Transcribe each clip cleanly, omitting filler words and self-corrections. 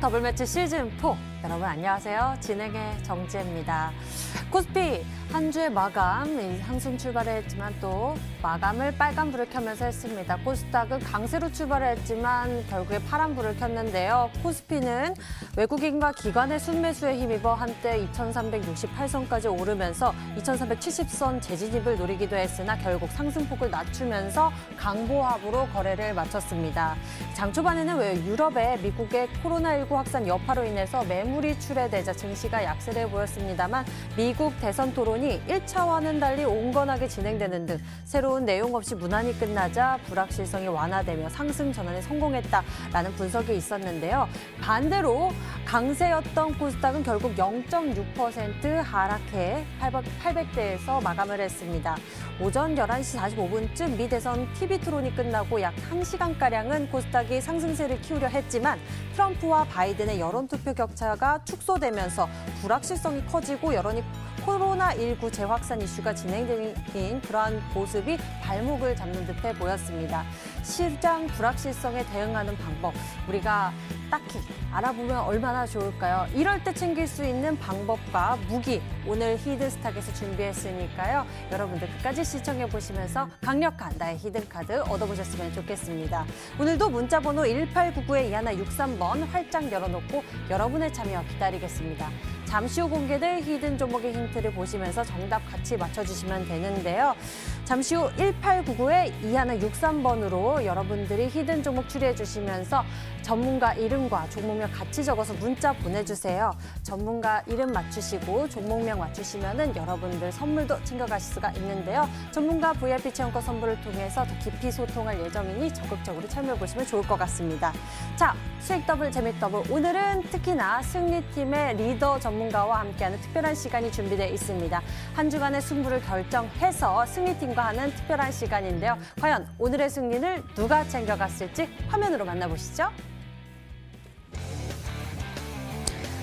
더블 매치 시즌4. 여러분 안녕하세요. 진행의 정지혜입니다. 코스피 한 주의 마감, 상승 출발을 했지만 또 마감을 빨간불을 켜면서 했습니다. 코스닥은 강세로 출발을 했지만 결국에 파란불을 켰는데요. 코스피는 외국인과 기관의 순매수에 힘입어 한때 2368선까지 오르면서 2370선 재진입을 노리기도 했으나 결국 상승폭을 낮추면서 강보합으로 거래를 마쳤습니다. 장 초반에는 왜 유럽의 미국의 코로나19 확산 여파로 인해서 매물이 출회되자 증시가 약세를 보였습니다만 미국 대선 토론이 1차와는 달리 온건하게 진행되는 등 새로운 내용 없이 무난히 끝나자 불확실성이 완화되며 상승 전환에 성공했다라는 분석이 있었는데요. 반대로 강세였던 코스닥은 결국 0.6% 하락해 800대에서 마감을 했습니다. 오전 11시 45분쯤 미 대선 TV 토론이 끝나고 약 1시간가량은 코스닥이 상승세를 키우려 했지만 트럼프와 바이든의 여론투표 격차가 축소되면서 불확실성이 커지고 여론이 코로나19 재확산 이슈가 진행되는 그러한 모습이 발목을 잡는 듯해 보였습니다. 시장 불확실성에 대응하는 방법, 우리가 딱히 알아보면 얼마나 좋을까요? 이럴 때 챙길 수 있는 방법과 무기, 오늘 히든스탁에서 준비했으니까요. 여러분들 끝까지 시청해보시면서 강력한 나의 히든카드 얻어보셨으면 좋겠습니다. 오늘도 문자번호 1899에 2163번 활짝 열어놓고 여러분의 참여 기다리겠습니다. 잠시 후 공개될 히든 종목의 힌트를 보시면서 정답 같이 맞춰주시면 되는데요. 잠시 후 1899에 2163번으로 여러분들이 히든 종목 추리해 주시면서 전문가 이름과 종목명 같이 적어서 문자 보내주세요. 전문가 이름 맞추시고 종목명 맞추시면은 여러분들 선물도 챙겨가실 수가 있는데요. 전문가 VIP 체험권 선물을 통해서 더 깊이 소통할 예정이니 적극적으로 참여해 보시면 좋을 것 같습니다. 자, 수익 더블, 재미 더블. 오늘은 특히나 승리팀의 리더 전문가와 함께하는 특별한 시간이 준비되어 있습니다. 한 주간의 승부를 결정해서 승리팀과 하는 특별한 시간인데요. 과연 오늘의 승리를 누가 챙겨갔을지 화면으로 만나보시죠.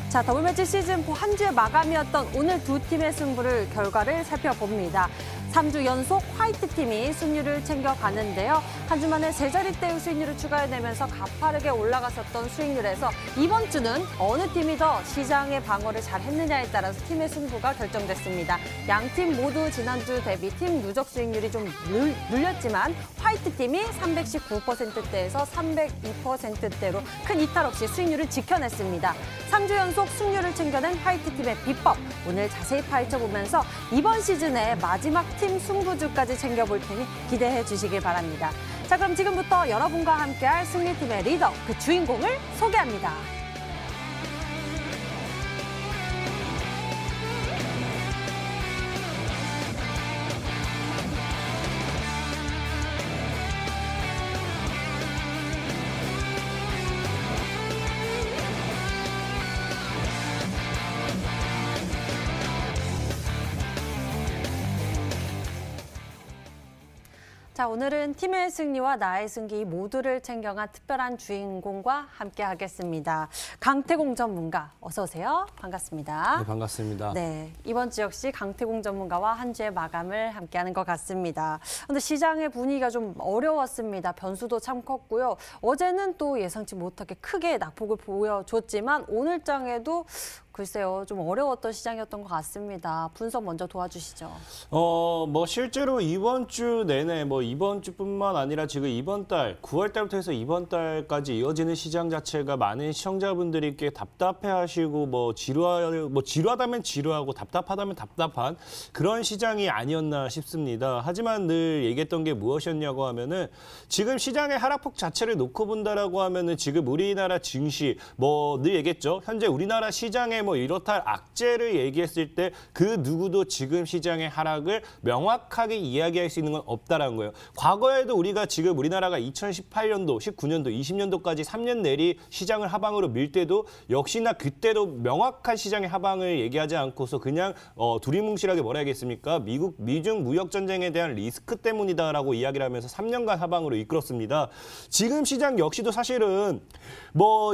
자, 더블매치 시즌4 한 주의 마감이었던 오늘 두 팀의 승부를 결과를 살펴봅니다. 3주 연속 화이트팀이 승리를 챙겨가는데요. 한 주 만에 세 자릿대의 수익률을 추가해내면서 가파르게 올라갔었던 수익률에서 이번 주는 어느 팀이 더 시장의 방어를 잘했느냐에 따라서 팀의 승부가 결정됐습니다. 양팀 모두 지난주 대비 팀 누적 수익률이 좀 눌렸지만 화이트팀이 319%대에서 302%대로 큰 이탈 없이 수익률을 지켜냈습니다. 3주 연속 승률을 챙겨낸 화이트팀의 비법, 오늘 자세히 파헤쳐보면서 이번 시즌의 마지막 팀 승부주까지 챙겨볼 테니 기대해 주시길 바랍니다. 자, 그럼 지금부터 여러분과 함께할 승리팀의 리더, 그 주인공을 소개합니다. 자, 오늘은 팀의 승리와 나의 승기 모두를 챙겨간 특별한 주인공과 함께 하겠습니다. 강태공 전문가, 어서 오세요. 반갑습니다. 네, 반갑습니다. 네, 이번 주 역시 강태공 전문가와 한 주의 마감을 함께하는 것 같습니다. 그런데 시장의 분위기가 좀 어려웠습니다. 변수도 참 컸고요. 어제는 또 예상치 못하게 크게 낙폭을 보여줬지만 오늘 장에도 글쎄요, 좀 어려웠던 시장이었던 것 같습니다. 분석 먼저 도와주시죠. 실제로 이번 주 내내 이번 주뿐만 아니라 지금 이번 달 9월 달부터 해서 이번 달까지 이어지는 시장 자체가 많은 시청자분들이 꽤 답답해하시고 지루하다면 지루하고 답답하다면 답답한 그런 시장이 아니었나 싶습니다. 하지만 늘 얘기했던 게 무엇이었냐고 하면은 지금 시장의 하락폭 자체를 놓고 본다라고 하면은 지금 우리나라 증시 늘 얘기했죠. 현재 우리나라 시장의 이렇다 할 악재를 얘기했을 때 그 누구도 지금 시장의 하락을 명확하게 이야기할 수 있는 건 없다라는 거예요. 과거에도 우리가 지금 우리나라가 2018년도, 19년도, 20년도까지 3년 내리 시장을 하방으로 밀 때도 역시나 그때도 명확한 시장의 하방을 얘기하지 않고서 그냥 두리뭉실하게 뭐라 하겠습니까? 미중 무역 전쟁에 대한 리스크 때문이다라고 이야기를 하면서 3년간 하방으로 이끌었습니다. 지금 시장 역시도 사실은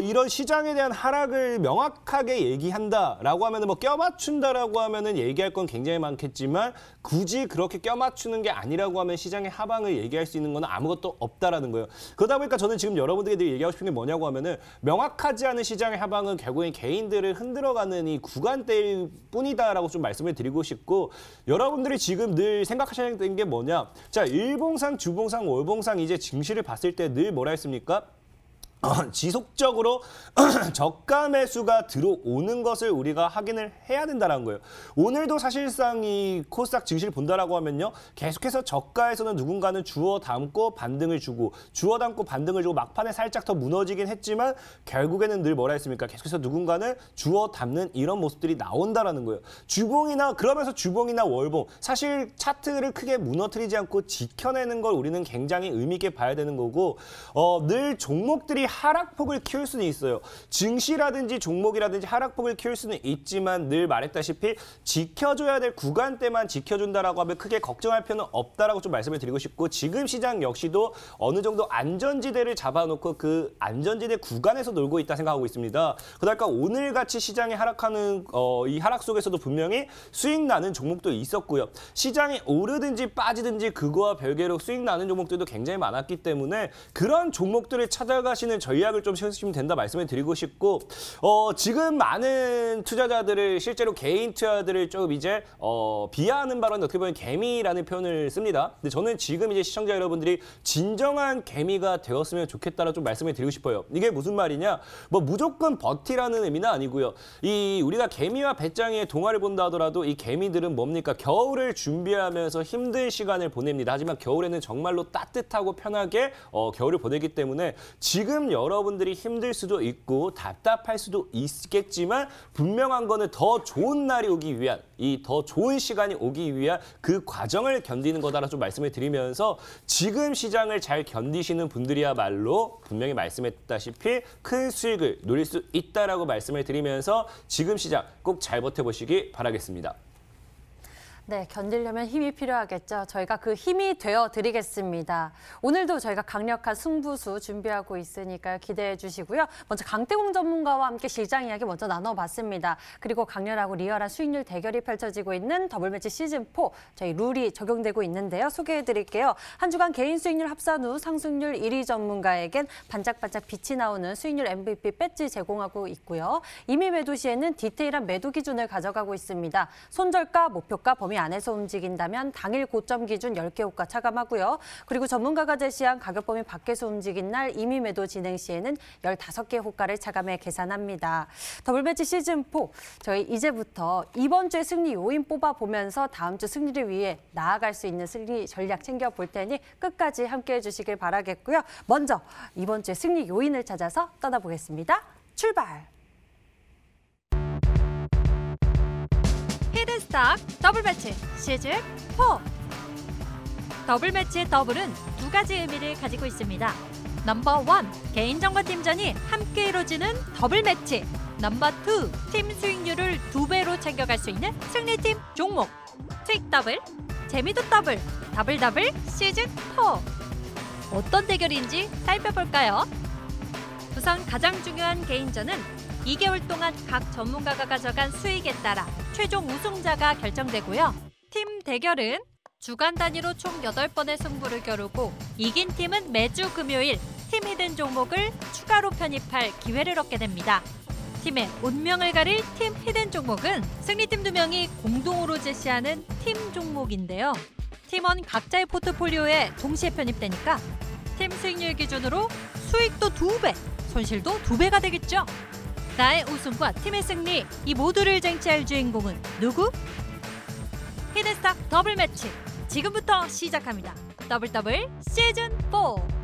이런 시장에 대한 하락을 명확하게 얘기한 한다라고 하면은 뭐 껴맞춘다라고 하면은 얘기할 건 굉장히 많겠지만 굳이 그렇게 껴맞추는 게 아니라고 하면 시장의 하방을 얘기할 수 있는 건 아무것도 없다라는 거예요. 그러다 보니까 저는 지금 여러분들에게 얘기하고 싶은 게 뭐냐고 하면은 명확하지 않은 시장의 하방은 결국엔 개인들을 흔들어가는 이 구간대일 뿐이다라고 좀 말씀을 드리고 싶고, 여러분들이 지금 늘 생각하셔야 되는 게 뭐냐. 자, 일봉상, 주봉상, 월봉상 이제 증시를 봤을 때 늘 뭐라 했습니까? 지속적으로 저가 매수가 들어오는 것을 우리가 확인을 해야 된다는 거예요. 오늘도 사실상 이 코스닥 증시를 본다라고 하면요, 계속해서 저가에서는 누군가는 주워 담고 반등을 주고 주워 담고 반등을 주고 막판에 살짝 더 무너지긴 했지만 결국에는 늘 뭐라 했습니까? 계속해서 누군가는 주워 담는 이런 모습들이 나온다라는 거예요. 주봉이나 그러면서 주봉이나 월봉, 사실 차트를 크게 무너뜨리지 않고 지켜내는 걸 우리는 굉장히 의미 있게 봐야 되는 거고, 늘 종목들이 하락폭을 키울 수는 있어요. 증시라든지 종목이라든지 하락폭을 키울 수는 있지만 늘 말했다시피 지켜줘야 될 구간대만 지켜준다라고 하면 크게 걱정할 필요는 없다라고 좀 말씀을 드리고 싶고, 지금 시장 역시도 어느 정도 안전지대를 잡아놓고 그 안전지대 구간에서 놀고 있다 생각하고 있습니다. 그러니까 오늘같이 시장이 하락하는 이 하락 속에서도 분명히 수익 나는 종목도 있었고요. 시장이 오르든지 빠지든지 그거와 별개로 수익 나는 종목들도 굉장히 많았기 때문에 그런 종목들을 찾아가시는 전략을 좀 세우시면 된다 말씀을 드리고 싶고, 지금 많은 투자자들을 실제로 개인 투자들을 좀 이제 비하하는 발언, 어떻게 보면 개미라는 표현을 씁니다. 근데 저는 지금 이제 시청자 여러분들이 진정한 개미가 되었으면 좋겠다라고 좀 말씀을 드리고 싶어요. 이게 무슨 말이냐? 뭐 무조건 버티라는 의미는 아니고요. 이 우리가 개미와 배짱이의 동화를 본다 하더라도 이 개미들은 뭡니까? 겨울을 준비하면서 힘든 시간을 보냅니다. 하지만 겨울에는 정말로 따뜻하고 편하게 겨울을 보내기 때문에 지금 여러분들이 힘들 수도 있고 답답할 수도 있겠지만 분명한 거는 더 좋은 날이 오기 위한, 이 더 좋은 시간이 오기 위한 그 과정을 견디는 거다라고 좀 말씀을 드리면서, 지금 시장을 잘 견디시는 분들이야말로 분명히 말씀했다시피 큰 수익을 노릴 수 있다라고 말씀을 드리면서 지금 시장 꼭 잘 버텨보시기 바라겠습니다. 네, 견디려면 힘이 필요하겠죠. 저희가 그 힘이 되어드리겠습니다. 오늘도 저희가 강력한 승부수 준비하고 있으니까요. 기대해 주시고요. 먼저 강태공 전문가와 함께 시장 이야기 먼저 나눠봤습니다. 그리고 강렬하고 리얼한 수익률 대결이 펼쳐지고 있는 더블매치 시즌4, 저희 룰이 적용되고 있는데요. 소개해 드릴게요. 한 주간 개인 수익률 합산 후 상승률 1위 전문가에겐 반짝반짝 빛이 나오는 수익률 MVP 배지 제공하고 있고요. 이미 매도 시에는 디테일한 매도 기준을 가져가고 있습니다. 손절가, 목표가, 범위 안에서 움직인다면 당일 고점 기준 10개 호가 차감하고요. 그리고 전문가가 제시한 가격 범위 밖에서 움직인 날 이미 매도 진행 시에는 15개 호가를 차감해 계산합니다. 더블매치 시즌4, 저희 이제부터 이번 주의 승리 요인 뽑아보면서 다음 주 승리를 위해 나아갈 수 있는 승리 전략 챙겨볼 테니 끝까지 함께해 주시길 바라겠고요. 먼저 이번 주의 승리 요인을 찾아서 떠나보겠습니다. 출발! 히든스탁 더블매치 시즌4. 더블매치의 더블은 두 가지 의미를 가지고 있습니다. 넘버 1, 개인정보팀전이 함께 이루어지는 더블매치. 넘버 2, 팀 수익률을 2배로 챙겨갈 수 있는 승리팀 종목. 수익 더블, 재미도 더블, 더블 시즌4. 어떤 대결인지 살펴볼까요? 우선 가장 중요한 개인전은 2개월 동안 각 전문가가 가져간 수익에 따라 최종 우승자가 결정되고요. 팀 대결은 주간 단위로 총 8번의 승부를 겨루고 이긴 팀은 매주 금요일 팀 히든 종목을 추가로 편입할 기회를 얻게 됩니다. 팀의 운명을 가릴 팀 히든 종목은 승리팀 2명이 공동으로 제시하는 팀 종목인데요. 팀원 각자의 포트폴리오에 동시에 편입되니까 팀 수익률 기준으로 수익도 2배, 손실도 2배가 되겠죠. 나의 우승과 팀의 승리, 이 모두를 쟁취할 주인공은 누구? 히든스탁 더블매치, 지금부터 시작합니다. 더블 시즌4.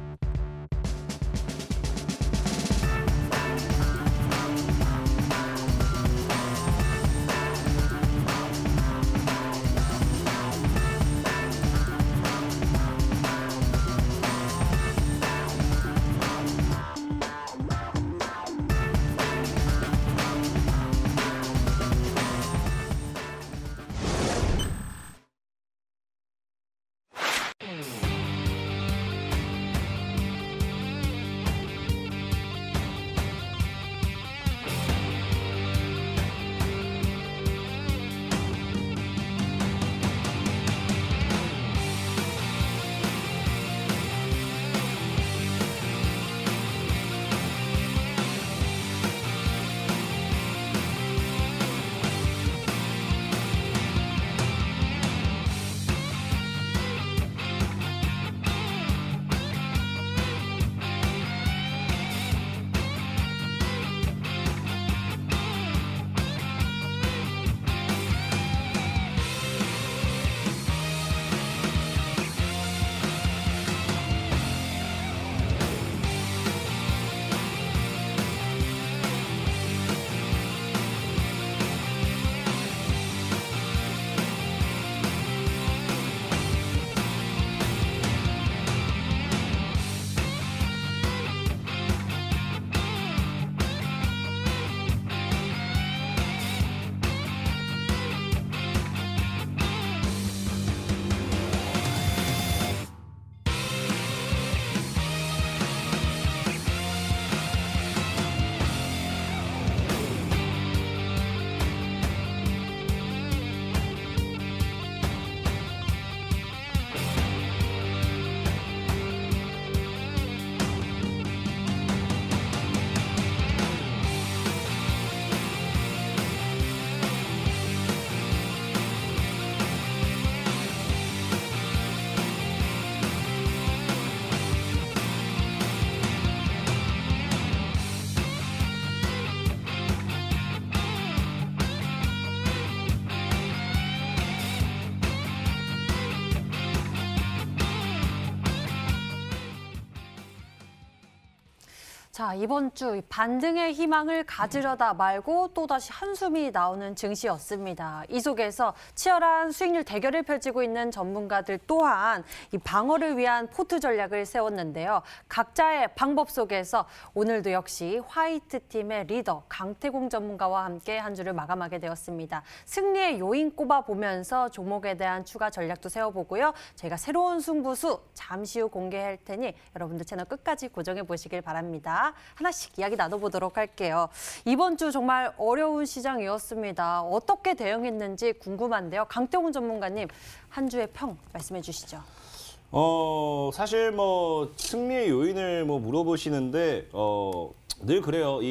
자, 이번 주 반등의 희망을 가지려다 말고 또다시 한숨이 나오는 증시였습니다. 이 속에서 치열한 수익률 대결을 펼치고 있는 전문가들 또한 이 방어를 위한 포트 전략을 세웠는데요. 각자의 방법 속에서 오늘도 역시 화이트 팀의 리더 강태공 전문가와 함께 한 주를 마감하게 되었습니다. 승리의 요인 꼽아보면서 종목에 대한 추가 전략도 세워보고요. 저희가 새로운 승부수 잠시 후 공개할 테니 여러분들 채널 끝까지 고정해 보시길 바랍니다. 하나씩 이야기 나눠보도록 할게요. 이번 주 정말 어려운 시장이었습니다. 어떻게 대응했는지 궁금한데요. 강태공 전문가님, 한 주의 평 말씀해 주시죠. 사실 뭐 승리의 요인을 뭐 물어보시는데 늘 그래요.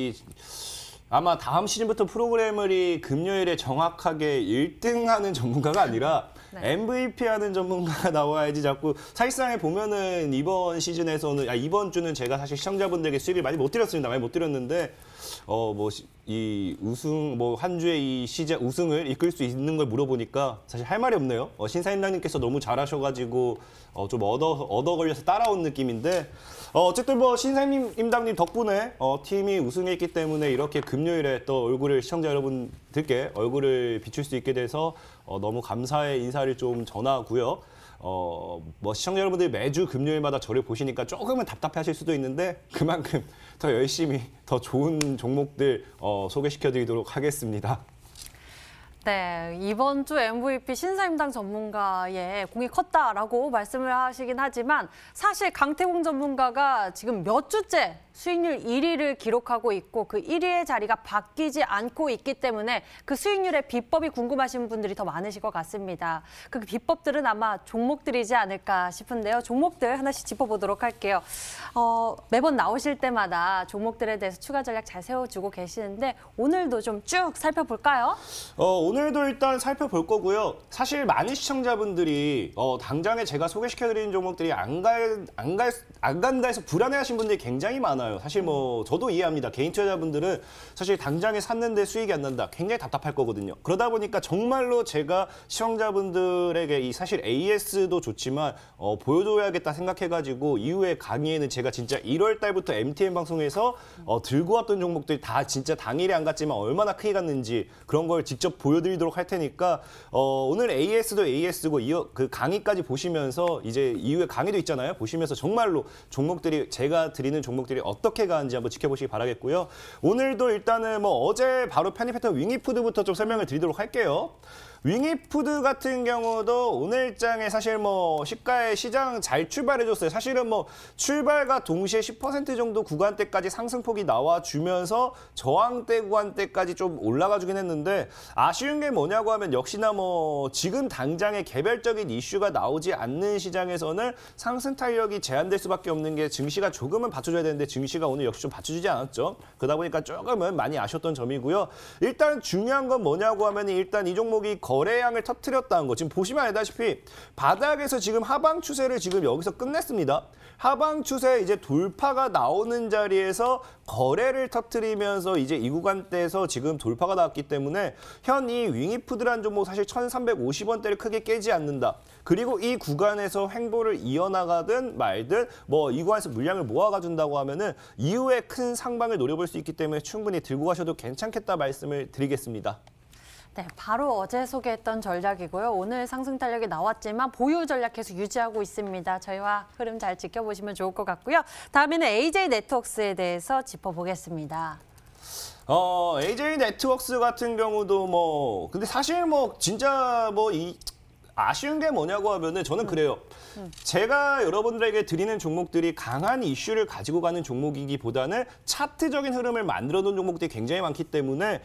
아마 다음 시즌부터 프로그램을 금요일에 정확하게 1등하는 전문가가 아니라 네. MVP 하는 전문가가 나와야지 자꾸 사실상에 보면은 이번 시즌에서는 이번 주는 제가 사실 시청자분들에게 수익을 많이 못 드렸습니다. 많이 못 드렸는데 이 우승 한 주의 이 시즌 우승을 이끌 수 있는 걸 물어보니까 사실 할 말이 없네요. 신사임당님께서 너무 잘하셔가지고 좀 얻어 걸려서 따라온 느낌인데 어쨌든 뭐 신사임당님 덕분에 팀이 우승했기 때문에 이렇게 금요일에 또 얼굴을 시청자 여러분들께 얼굴을 비출 수 있게 돼서 너무 감사의 인사를 좀 전하고요. 뭐 시청자 여러분들이 매주 금요일마다 저를 보시니까 조금은 답답해하실 수도 있는데 그만큼 더 열심히 더 좋은 종목들 소개시켜드리도록 하겠습니다. 네, 이번 주 MVP 신사임당 전문가의 공이 컸다라고 말씀을 하시긴 하지만 사실 강태공 전문가가 지금 몇 주째 수익률 1위를 기록하고 있고 그 1위의 자리가 바뀌지 않고 있기 때문에 그 수익률의 비법이 궁금하신 분들이 더 많으실 것 같습니다. 그 비법들은 아마 종목들이지 않을까 싶은데요. 종목들 하나씩 짚어보도록 할게요. 매번 나오실 때마다 종목들에 대해서 추가 전략 잘 세워주고 계시는데 오늘도 좀 쭉 살펴볼까요? 오늘도 일단 살펴볼 거고요. 사실 많은 시청자분들이 당장에 제가 소개시켜드리는 종목들이 안 간다 해서 불안해하신 분들이 굉장히 많아요. 사실 뭐 저도 이해합니다. 개인 투자자분들은 사실 당장에 샀는데 수익이 안 난다. 굉장히 답답할 거거든요. 그러다 보니까 정말로 제가 시청자분들에게 사실 AS도 좋지만 보여줘야겠다 생각해가지고 이후에 강의에는 제가 진짜 1월 달부터 MTN 방송에서 들고 왔던 종목들이 다 진짜 당일에 안 갔지만 얼마나 크게 갔는지 그런 걸 직접 보여드리도록 할 테니까 오늘 AS도 AS고 그 강의까지 보시면서 이제 이후에 강의도 있잖아요. 보시면서 정말로 종목들이 제가 드리는 종목들이 어떻게 가는지 한번 지켜보시기 바라겠고요. 오늘도 일단은 뭐 어제 바로 편입했던 윙이푸드부터 좀 설명을 드리도록 할게요. 윙이푸드 같은 경우도 오늘 장에 사실 뭐 시가의 시장 잘 출발해줬어요. 사실은 뭐 출발과 동시에 10% 정도 구간대까지 상승폭이 나와주면서 저항대 구간대까지 좀 올라가주긴 했는데 아쉬운 게 뭐냐고 하면 역시나 뭐 지금 당장의 개별적인 이슈가 나오지 않는 시장에서는 상승 탄력이 제한될 수밖에 없는 게 증시가 조금은 받쳐줘야 되는데 증시가 오늘 역시 좀 받쳐주지 않았죠. 그러다 보니까 조금은 많이 아쉬웠던 점이고요. 일단 중요한 건 뭐냐고 하면 일단 이 종목이 거래량을 터뜨렸다는 거. 지금 보시면 알다시피 바닥에서 지금 하방 추세를 지금 여기서 끝냈습니다. 하방 추세 이제 돌파가 나오는 자리에서 거래를 터뜨리면서 이제 이 구간대에서 지금 돌파가 나왔기 때문에 현 이 윙이푸드라는 종목 사실 1,350원대를 크게 깨지 않는다. 그리고 이 구간에서 횡보를 이어나가든 말든 뭐 이 구간에서 물량을 모아가준다고 하면은 이후에 큰 상방을 노려볼 수 있기 때문에 충분히 들고 가셔도 괜찮겠다 말씀을 드리겠습니다. 네, 바로 어제 소개했던 전략이고요. 오늘 상승 탄력이 나왔지만 보유 전략 계속 유지하고 있습니다. 저희와 흐름 잘 지켜보시면 좋을 것 같고요. 다음에는 AJ 네트워크스에 대해서 짚어보겠습니다. AJ 네트워크스 같은 경우도 뭐 근데 사실 뭐 진짜 뭐 아쉬운 게 뭐냐고 하면은 저는 그래요. 제가 여러분들에게 드리는 종목들이 강한 이슈를 가지고 가는 종목이기보다는 차트적인 흐름을 만들어 놓은 종목들이 굉장히 많기 때문에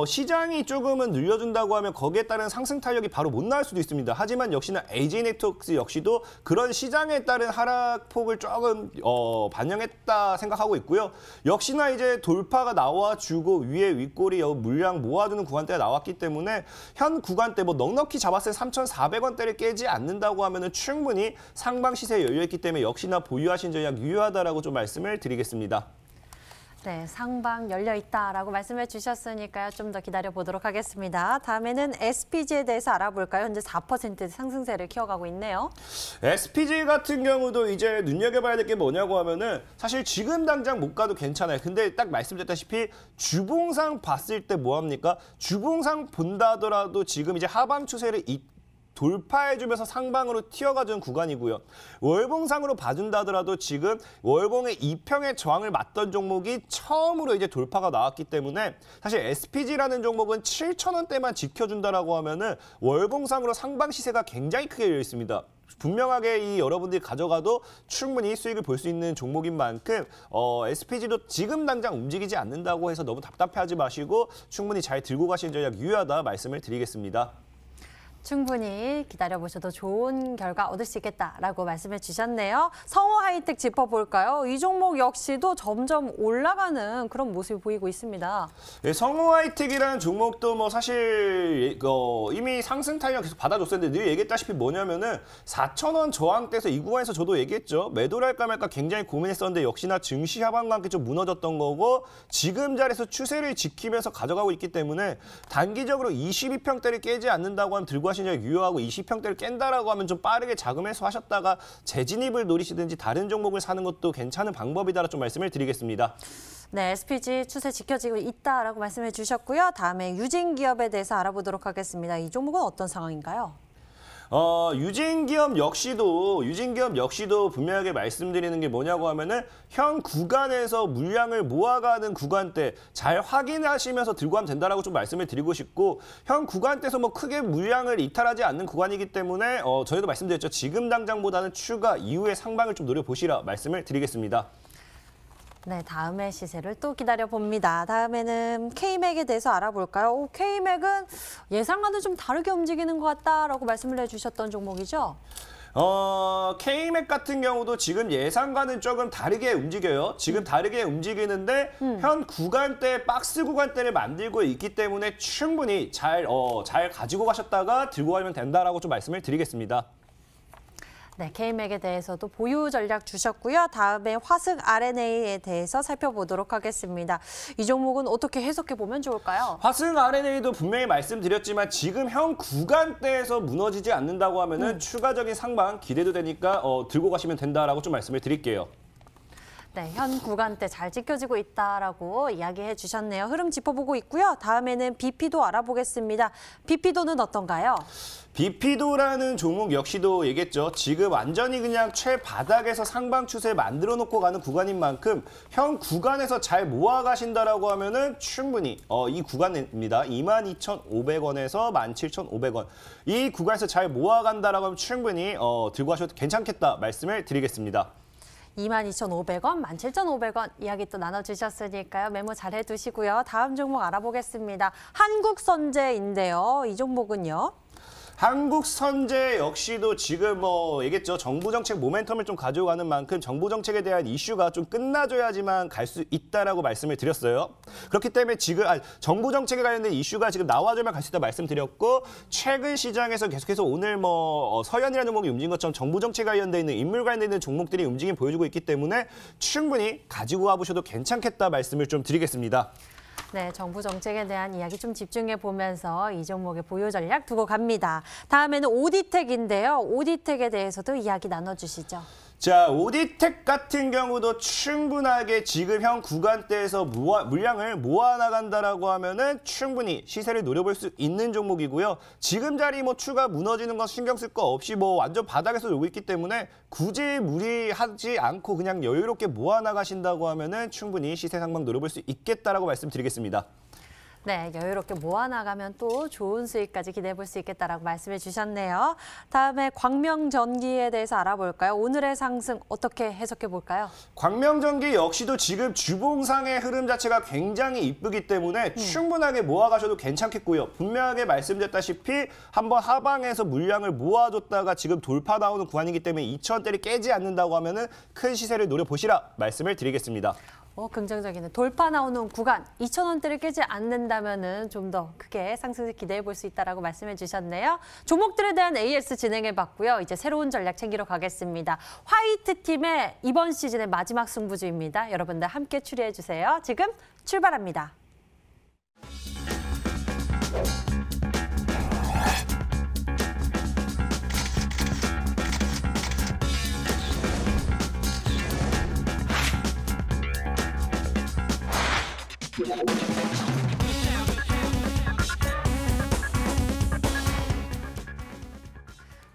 시장이 조금은 늘려준다고 하면 거기에 따른 상승 탄력이 바로 못 나올 수도 있습니다. 하지만 역시나 AJ 네트워크스 역시도 그런 시장에 따른 하락폭을 조금 반영했다 생각하고 있고요. 역시나 이제 돌파가 나와주고 위에 윗꼬리 물량 모아두는 구간대가 나왔기 때문에 현 구간대 뭐 넉넉히 잡았을 때 3,400원대를 깨지 않는다고 하면은 충분히 상방 시세에 열려있기 때문에 역시나 보유하신 전략 유효하다라고 좀 말씀을 드리겠습니다. 네, 상방 열려 있다라고 말씀해 주셨으니까요. 좀 더 기다려 보도록 하겠습니다. 다음에는 SPG에 대해서 알아볼까요? 현재 4% 상승세를 키워가고 있네요. SPG 같은 경우도 이제 눈여겨봐야 될 게 뭐냐고 하면은 사실 지금 당장 못 가도 괜찮아요. 근데 딱 말씀드렸다시피 주봉상 봤을 때 뭐합니까? 주봉상 본다 하더라도 지금 이제 하방 추세를 돌파해주면서 상방으로 튀어가준 구간이고요. 월봉상으로 봐준다 하더라도 지금 월봉의 2평의 저항을 맞던 종목이 처음으로 이제 돌파가 나왔기 때문에 사실 SPG라는 종목은 7,000원대만 지켜준다라고 하면은 월봉상으로 상방 시세가 굉장히 크게 열려 있습니다. 분명하게 여러분들이 가져가도 충분히 수익을 볼 수 있는 종목인 만큼 SPG도 지금 당장 움직이지 않는다고 해서 너무 답답해하지 마시고 충분히 잘 들고 가시는 전략 유효하다 말씀을 드리겠습니다. 충분히 기다려보셔도 좋은 결과 얻을 수 있겠다라고 말씀해 주셨네요. 성호 하이텍 짚어볼까요? 이 종목 역시도 점점 올라가는 그런 모습이 보이고 있습니다. 네, 성호 하이텍이라는 종목도 뭐 사실 이미 상승 타이밍 계속 받아줬었는데 늘 얘기했다시피 뭐냐면은 4,000원 저항대에서 이 구간에서 저도 얘기했죠. 매도를 할까 말까 굉장히 고민했었는데 역시나 증시 하방과 함께 좀 무너졌던 거고 지금 자리에서 추세를 지키면서 가져가고 있기 때문에 단기적으로 22평대를 깨지 않는다고 하면 들고 하시는 유효하고 20평대를 깬다라고 하면 좀 빠르게 자금 회수하셨다가 재진입을 노리시든지 다른 종목을 사는 것도 괜찮은 방법이다라고 좀 말씀을 드리겠습니다. 네, SPG 추세 지켜지고 있다라고 말씀해 주셨고요. 다음에 유진기업에 대해서 알아보도록 하겠습니다. 이 종목은 어떤 상황인가요? 유진기업 역시도 분명하게 말씀드리는 게 뭐냐고 하면은 현 구간에서 물량을 모아가는 구간대 잘 확인하시면서 들고 가면 된다라고 좀 말씀을 드리고 싶고 현 구간대에서 뭐 크게 물량을 이탈하지 않는 구간이기 때문에 저희도 말씀드렸죠. 지금 당장보다는 추가 이후의 상방을 좀 노려보시라 말씀을 드리겠습니다. 네, 다음의 시세를 또 기다려봅니다. 다음에는 K맥에 대해서 알아볼까요? K맥은 예상과는 좀 다르게 움직이는 것 같다라고 말씀을 해주셨던 종목이죠? K맥 같은 경우도 지금 예상과는 조금 다르게 움직여요. 지금 다르게 움직이는데 현 구간대, 박스 구간대를 만들고 있기 때문에 충분히 잘 가지고 가셨다가 들고 가면 된다라고 좀 말씀을 드리겠습니다. 네, K맥에 대해서도 보유 전략 주셨고요. 다음에 화승 RNA에 대해서 살펴보도록 하겠습니다. 이 종목은 어떻게 해석해 보면 좋을까요? 화승 RNA도 분명히 말씀드렸지만 지금 현 구간대에서 무너지지 않는다고 하면은 추가적인 상방 기대도 되니까 들고 가시면 된다라고 좀 말씀을 드릴게요. 네, 현 구간대 잘 지켜지고 있다라고 이야기해 주셨네요. 흐름 짚어보고 있고요. 다음에는 BP도 알아보겠습니다. BP도는 어떤가요? BP도라는 종목 역시도 얘기했죠. 지금 완전히 그냥 최바닥에서 상방 추세 만들어 놓고 가는 구간인 만큼 현 구간에서 잘 모아 가신다라고 하면은 충분히 이 구간입니다. 22,500원에서 17,500원. 이 구간에서 잘 모아 간다라고 하면 충분히 들고 가셔도 괜찮겠다 말씀을 드리겠습니다. 22,500원, 17,500원 이야기 또 나눠주셨으니까요. 메모 잘 해두시고요. 다음 종목 알아보겠습니다. 한국선제인데요. 이 종목은요? 한국선제 역시도 지금 얘기했죠. 정부 정책 모멘텀을 좀 가져가는 만큼 정부 정책에 대한 이슈가 좀 끝나줘야지만 갈 수 있다라고 말씀을 드렸어요. 그렇기 때문에 지금 정부 정책에 관련된 이슈가 지금 나와줘야만 갈 수 있다 말씀드렸고 최근 시장에서 계속해서 오늘 서현이라는 종목이 움직인 것처럼 정부 정책 관련돼 있는 인물 관련돼 있는 종목들이 움직임 보여주고 있기 때문에 충분히 가지고 와보셔도 괜찮겠다 말씀을 좀 드리겠습니다. 네, 정부 정책에 대한 이야기 좀 집중해 보면서 이 종목의 보유 전략 두고 갑니다. 다음에는 오디텍인데요. 오디텍에 대해서도 이야기 나눠주시죠. 자, 오디텍 같은 경우도 충분하게 지금 현 구간대에서 물량을 모아나간다라고 하면은 충분히 시세를 노려볼 수 있는 종목이고요. 지금 자리 추가 무너지는 건 신경 쓸 거 없이 완전 바닥에서 놀고 있기 때문에 굳이 무리하지 않고 그냥 여유롭게 모아나가신다고 하면은 충분히 시세 상방 노려볼 수 있겠다라고 말씀드리겠습니다. 네, 여유롭게 모아나가면 또 좋은 수익까지 기대해 볼 수 있겠다라고 말씀해 주셨네요. 다음에 광명전기에 대해서 알아볼까요? 오늘의 상승 어떻게 해석해 볼까요? 광명전기 역시도 지금 주봉상의 흐름 자체가 굉장히 이쁘기 때문에 충분하게 모아가셔도 괜찮겠고요. 분명하게 말씀드렸다시피 한번 하방에서 물량을 모아줬다가 지금 돌파 나오는 구간이기 때문에 2,000원대를 깨지 않는다고 하면은 큰 시세를 노려보시라 말씀을 드리겠습니다. 긍정적이네. 돌파 나오는 구간 2,000원대를 깨지 않는다면은 좀 더 크게 상승을 기대해 볼 수 있다라고 말씀해 주셨네요. 종목들에 대한 AS 진행해 봤고요. 이제 새로운 전략 챙기러 가겠습니다. 화이트 팀의 이번 시즌의 마지막 승부주입니다. 여러분들 함께 추리해 주세요. 지금 출발합니다.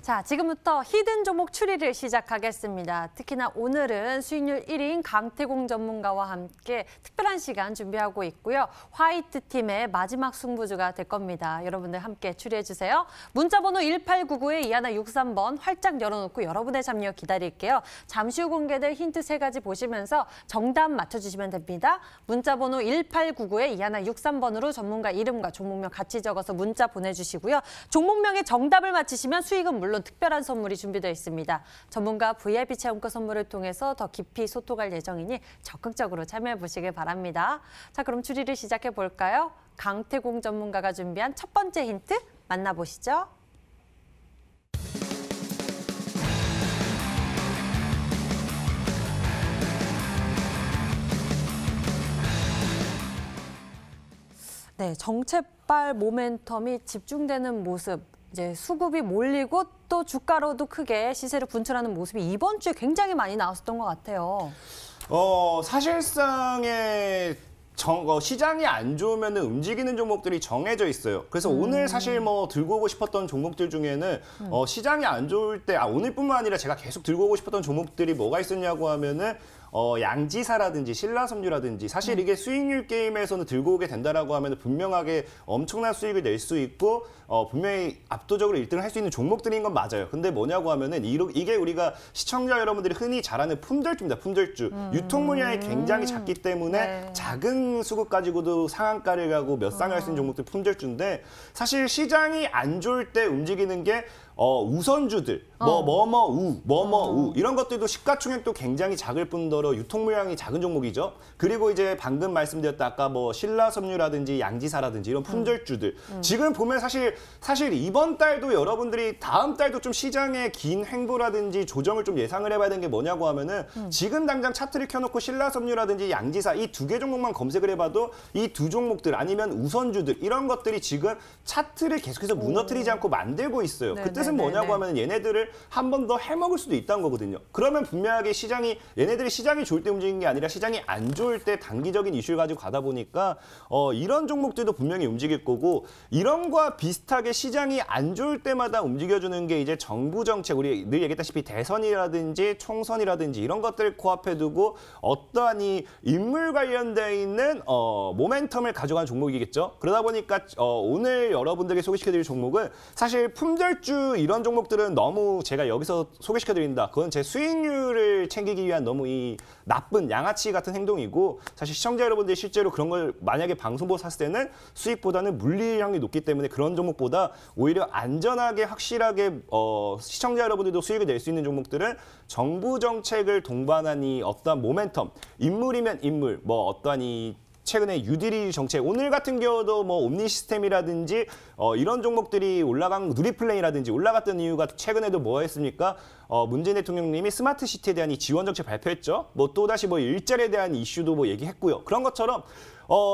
자, 지금부터 히든 종목 추리를 시작하겠습니다. 특히나 오늘은 수익률 1위인 강태공 전문가와 함께 특별한 시간 준비하고 있고요. 화이트 팀의 마지막 승부주가 될 겁니다. 여러분들 함께 추리해 주세요. 문자번호 1899-2163번 활짝 열어놓고 여러분의 참여 기다릴게요. 잠시 후 공개될 힌트 3가지 보시면서 정답 맞춰주시면 됩니다. 문자번호 1899-2163번으로 전문가 이름과 종목명 같이 적어서 문자 보내주시고요. 종목명의 정답을 맞히시면 수익은 물론 특별한 선물이 준비되어 있습니다. 전문가 VIP 체험권 선물을 통해서 더 깊이 소통할 예정이니 적극적으로 참여해 보시길 바랍니다. 자, 그럼 추리를 시작해 볼까요? 강태공 전문가가 준비한 첫 번째 힌트 만나보시죠. 네, 정체발 모멘텀이 집중되는 모습. 이제 수급이 몰리고 또 주가로도 크게 시세를 분출하는 모습이 이번 주에 굉장히 많이 나왔었던 것 같아요. 사실상의 시장이 안 좋으면 움직이는 종목들이 정해져 있어요. 그래서 오늘 사실 들고 오고 싶었던 종목들 중에는 시장이 안 좋을 때, 오늘뿐만 아니라 제가 계속 들고 오고 싶었던 종목들이 뭐가 있었냐고 하면은 양지사라든지 신라섬유라든지 사실 이게 수익률 게임에서는 들고 오게 된다라고 하면 분명하게 엄청난 수익을 낼 수 있고 분명히 압도적으로 1등을 할 수 있는 종목들인 건 맞아요. 근데 뭐냐고 하면은 이게 우리가 시청자 여러분들이 흔히 잘 아는 품절주입니다. 품절주. 유통 물량이 굉장히 작기 때문에 네. 작은 수급 가지고도 상한가를 가고 몇 상을 할 수 있는 종목들 품절주인데 사실 시장이 안 좋을 때 움직이는 게 우선주들, 우 이런 것들도 시가총액도 굉장히 작을 뿐더러 유통 물량이 작은 종목이죠. 그리고 이제 방금 말씀드렸다 아까 신라섬유라든지 양지사라든지 이런 품절주들. 지금 보면 사실 이번 달도 여러분들이 다음 달도 좀 시장의 긴 횡보라든지 조정을 좀 예상을 해봐야 되는 게 뭐냐고 하면은 지금 당장 차트를 켜놓고 신라섬유라든지 양지사 이 2개 종목만 검색을 해봐도 이 2 종목들 아니면 우선주들 이런 것들이 지금 차트를 계속해서 무너뜨리지 않고 만들고 있어요. 그 뜻은 뭐냐고 하면 얘네들을 한 번 더 해먹을 수도 있다는 거거든요. 그러면 분명하게 얘네들이 시장이 좋을 때 움직이는 게 아니라 시장이 안 좋을 때 단기적인 이슈를 가지고 가다 보니까 이런 종목들도 분명히 움직일 거고 이런 거와 비슷하게 시장이 안 좋을 때마다 움직여주는 게 이제 정부 정책, 우리 늘 얘기했다시피 대선이라든지 총선이라든지 이런 것들을 코앞에 두고 어떠한 이 인물 관련되어 있는 모멘텀을 가져간 종목이겠죠. 그러다 보니까 오늘 여러분들에게 소개시켜드릴 종목은 사실 품절주 이런 종목들은 너무 제가 여기서 소개시켜드린다. 그건 제 수익률을 챙기기 위한 너무 이 나쁜 양아치 같은 행동이고 사실 시청자 여러분들이 실제로 그런 걸 만약에 방송 보고 샀을 때는 수익보다는 물리량이 높기 때문에 그런 종목보다 오히려 안전하게 확실하게 시청자 여러분들도 수익을 낼 수 있는 종목들은 정부 정책을 동반한 이 어떠한 모멘텀, 인물이면 인물, 어떠한 이 최근에 유디리 정책, 오늘 같은 경우도 옴니 시스템이라든지 이런 종목들이 누리플레이라든지 올라갔던 이유가 최근에도 뭐 했습니까? 문재인 대통령님이 스마트 시티에 대한 이 지원 정책 발표했죠. 또다시 일자리에 대한 이슈도 얘기했고요. 그런 것처럼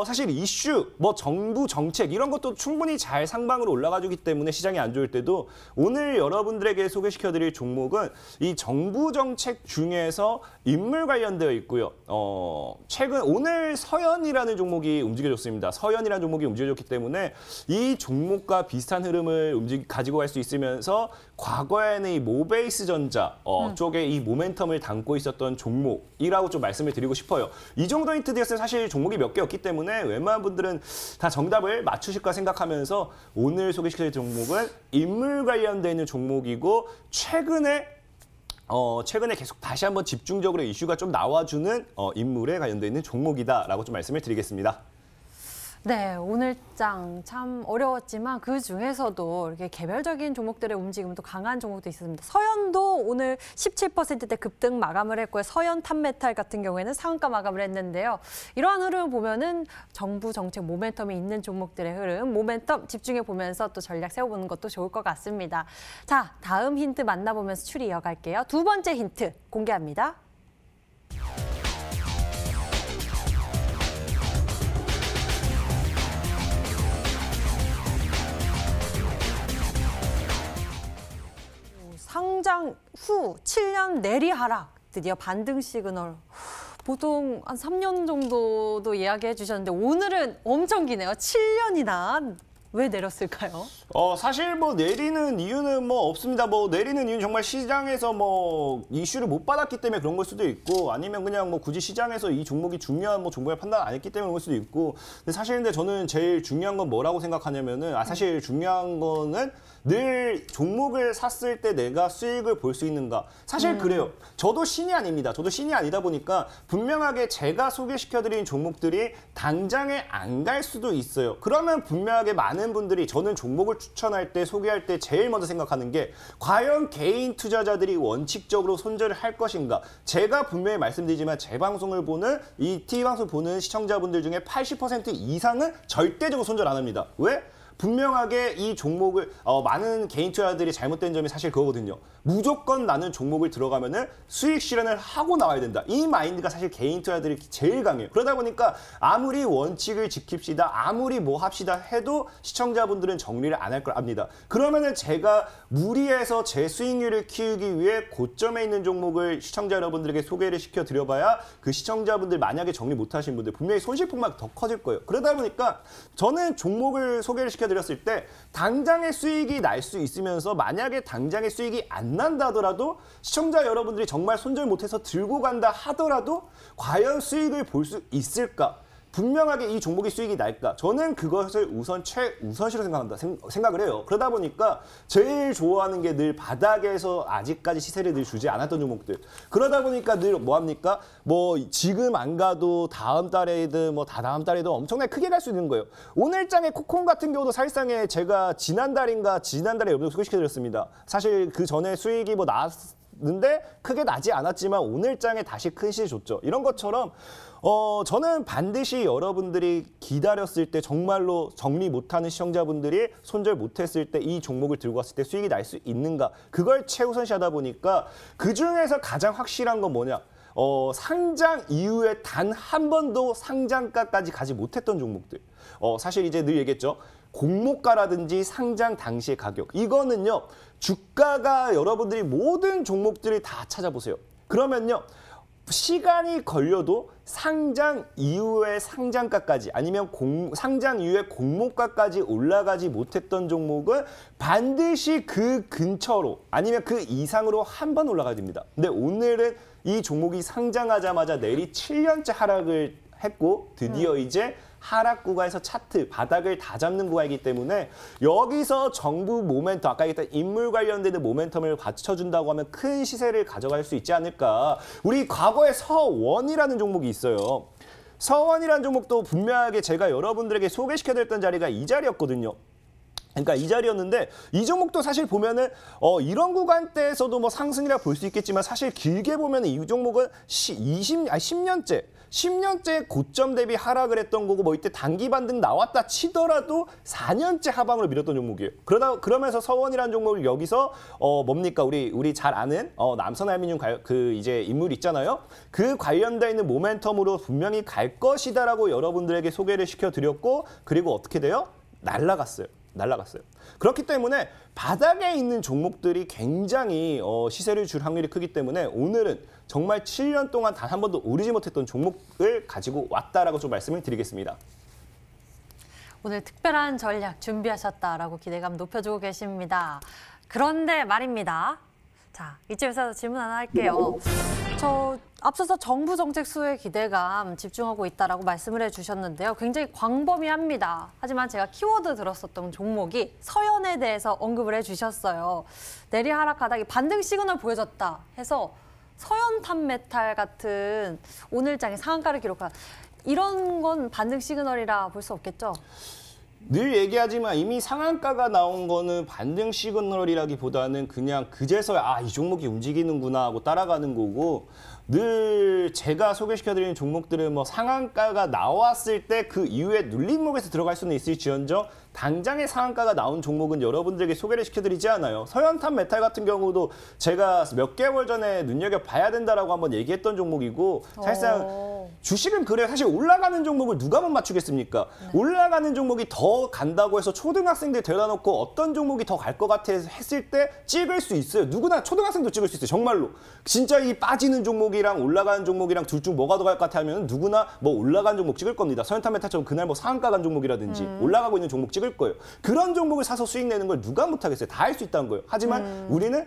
사실 이슈, 정부 정책 이런 것도 충분히 잘 상방으로 올라가주기 때문에 시장이 안 좋을 때도 오늘 여러분들에게 소개시켜드릴 종목은 이 정부 정책 중에서 인물 관련되어 있고요. 오늘 서현이라는 종목이 움직여줬습니다. 서현이라는 종목이 움직여줬기 때문에 이 종목과 비슷한 흐름을 가지고 갈 수 있으면서 과거에는 이 모베이스 전자 쪽에 이 모멘텀을 담고 있었던 종목이라고 좀 말씀을 드리고 싶어요. 이 정도 힌트 드렸으면 사실 종목이 몇 개 없기 때문에 웬만한 분들은 다 정답을 맞추실까 생각하면서 오늘 소개시킬 종목은 인물 관련되어 있는 종목이고 최근에 계속 다시 한번 집중적으로 이슈가 좀 나와주는 인물에 관련되어 있는 종목이다라고 좀 말씀을 드리겠습니다. 네, 오늘 장 참 어려웠지만 그 중에서도 이렇게 개별적인 종목들의 움직임도 강한 종목도 있었습니다. 서현도 오늘 17%대 급등 마감을 했고요. 서현 탑메탈 같은 경우에는 상한가 마감을 했는데요. 이러한 흐름을 보면은 정부 정책 모멘텀이 있는 종목들의 흐름, 모멘텀 집중해 보면서 또 전략 세워보는 것도 좋을 것 같습니다. 자, 다음 힌트 만나보면서 추리 이어갈게요. 두 번째 힌트 공개합니다. 상장 후 7년 내리 하락, 드디어 반등 시그널. 보통 한 3년 정도도 이야기해 주셨는데 오늘은 엄청 기네요. 7년이나. 왜 내렸을까요? 사실 뭐 내리는 이유는 뭐 없습니다. 뭐 내리는 이유는 정말 시장에서 뭐 이슈를 못 받았기 때문에 그런 걸 수도 있고, 아니면 그냥 뭐 굳이 시장에서 이 종목이 중요한 뭐 종목을 판단 안 했기 때문에 그럴 수도 있고. 근데 사실 근데 저는 제일 중요한 건 뭐라고 생각하냐면은, 사실 중요한 거는 늘 종목을 샀을 때 내가 수익을 볼 수 있는가. 사실 그래요. 저도 신이 아닙니다. 저도 신이 아니다 보니까 분명하게 제가 소개시켜드린 종목들이 당장에 안 갈 수도 있어요. 그러면 분명하게 많은 분들이, 저는 종목을 추천할 때, 소개할 때 제일 먼저 생각하는 게 과연 개인 투자자들이 원칙적으로 손절을 할 것인가. 제가 분명히 말씀드리지만 제 방송을 보는, 이 TV방송 보는 시청자분들 중에 80% 이상은 절대적으로 손절 안 합니다. 왜? 분명하게 이 종목을 많은 개인 투자자들이 잘못된 점이 사실 그거거든요. 무조건 나는 종목을 들어가면은 수익 실현을 하고 나와야 된다. 이 마인드가 사실 개인 투자자들이 제일 강해요. 그러다 보니까 아무리 원칙을 지킵시다, 아무리 뭐 합시다 해도 시청자분들은 정리를 안 할 걸 압니다. 그러면은 제가 무리해서 제 수익률을 키우기 위해 고점에 있는 종목을 시청자 여러분들에게 소개를 시켜드려봐야 그 시청자분들 만약에 정리 못 하신 분들 분명히 손실폭만 더 커질 거예요. 그러다 보니까 저는 종목을 소개를 시켜드렸을 때 당장의 수익이 날 수 있으면서, 만약에 당장의 수익이 안 난다 하더라도 시청자 여러분들이 정말 손절 못해서 들고 간다 하더라도 과연 수익을 볼 수 있을까? 분명하게 이 종목이 수익이 날까? 저는 그것을 우선 최우선시로 생각을 해요. 그러다 보니까 제일 좋아하는 게 늘 바닥에서 아직까지 시세를 늘 주지 않았던 종목들. 그러다 보니까 늘 뭐합니까? 뭐 지금 안 가도 다음 달에든 뭐 다다음 달에도 엄청나게 크게 갈 수 있는 거예요. 오늘장의 코콘 같은 경우도 사실상에 제가 지난달에 여러분들 소개시켜드렸습니다. 사실 그 전에 수익이 뭐 나왔는데 크게 나지 않았지만 오늘장에 다시 큰 시세 줬죠. 이런 것처럼 저는 반드시 여러분들이 기다렸을 때, 정말로 정리 못하는 시청자분들이 손절 못했을 때 이 종목을 들고 왔을 때 수익이 날 수 있는가, 그걸 최우선시하다 보니까 그중에서 가장 확실한 건 뭐냐, 상장 이후에 단 한 번도 상장가까지 가지 못했던 종목들. 사실 이제 늘 얘기했죠. 공모가라든지 상장 당시의 가격, 이거는요 주가가, 여러분들이 모든 종목들을 다 찾아보세요. 그러면요 시간이 걸려도 상장 이후의 상장가까지, 아니면 상장 이후에 공모가까지 올라가지 못했던 종목은 반드시 그 근처로, 아니면 그 이상으로 한 번 올라가야 됩니다. 근데 오늘은 이 종목이 상장하자마자 내리 7년째 하락을 했고, 드디어 이제 하락 구간에서 차트 바닥을 다 잡는 구간이기 때문에 여기서 정부 모멘텀, 아까 얘기했던 인물 관련되는 모멘텀을 받쳐준다고 하면 큰 시세를 가져갈 수 있지 않을까. 우리 과거에 서원이라는 종목이 있어요. 서원이라는 종목도 분명하게 제가 여러분들에게 소개시켜드렸던 자리가 이 자리였거든요. 그러니까 이 자리였는데, 이 종목도 사실 보면은 이런 구간대에서도 뭐 상승이라 볼 수 있겠지만, 사실 길게 보면은 이 종목은 10년째 고점 대비 하락을 했던 거고, 뭐 이때 단기 반등 나왔다 치더라도 4년째 하방으로 밀었던 종목이에요. 그러면서 서원이라는 종목을 여기서 뭡니까, 우리 잘 아는 남선알미늄 그 이제 인물 있잖아요. 그 관련돼 있는 모멘텀으로 분명히 갈 것이다라고 여러분들에게 소개를 시켜드렸고, 그리고 어떻게 돼요? 날라갔어요. 그렇기 때문에 바닥에 있는 종목들이 굉장히 시세를 줄 확률이 크기 때문에 오늘은 정말 7년 동안 단 한 번도 오르지 못했던 종목을 가지고 왔다라고 좀 말씀을 드리겠습니다. 오늘 특별한 전략 준비하셨다라고 기대감 높여주고 계십니다. 그런데 말입니다. 자, 이쯤에서 질문 하나 할게요. 저 앞서서 정부 정책 수혜 기대감 집중하고 있다라고 말씀을 해주셨는데요. 굉장히 광범위합니다. 하지만 제가 키워드 들었었던 종목이 서현에 대해서 언급을 해주셨어요. 내리 하락하다가 반등 시그널 보여줬다 해서 서현 탑메탈 같은 오늘장의 상한가를 기록한 이런 건 반등 시그널이라 볼 수 없겠죠? 늘 얘기하지만 이미 상한가가 나온 거는 반등 시그널이라기보다는 그냥 그제서야 이 종목이 움직이는구나 하고 따라가는 거고, 늘 제가 소개시켜드리는 종목들은 뭐 상한가가 나왔을 때 그 이후에 눌림목에서 들어갈 수는 있을지언정 당장의 상한가가 나온 종목은 여러분들에게 소개를 시켜드리지 않아요. 서현탄 메탈 같은 경우도 제가 몇 개월 전에 눈여겨봐야 된다라고 한번 얘기했던 종목이고, 사실상 주식은 그래요. 사실 올라가는 종목을 누가 못 맞추겠습니까? 올라가는 종목이 더 간다고 해서 초등학생들 데려다 놓고 어떤 종목이 더 갈 것 같아 했을 때 찍을 수 있어요. 누구나 초등학생도 찍을 수 있어요. 정말로. 진짜 이 빠지는 종목이랑 올라가는 종목이랑 둘 중 뭐가 더 갈 것 같아 하면 누구나 뭐 올라가는 종목 찍을 겁니다. 서현탄 메탈처럼 그날 뭐 상한가 간 종목이라든지 올라가고 있는 종목 찍을 거예요. 그런 종목을 사서 수익 내는 걸 누가 못하겠어요. 다 할 수 있다는 거예요. 하지만 우리는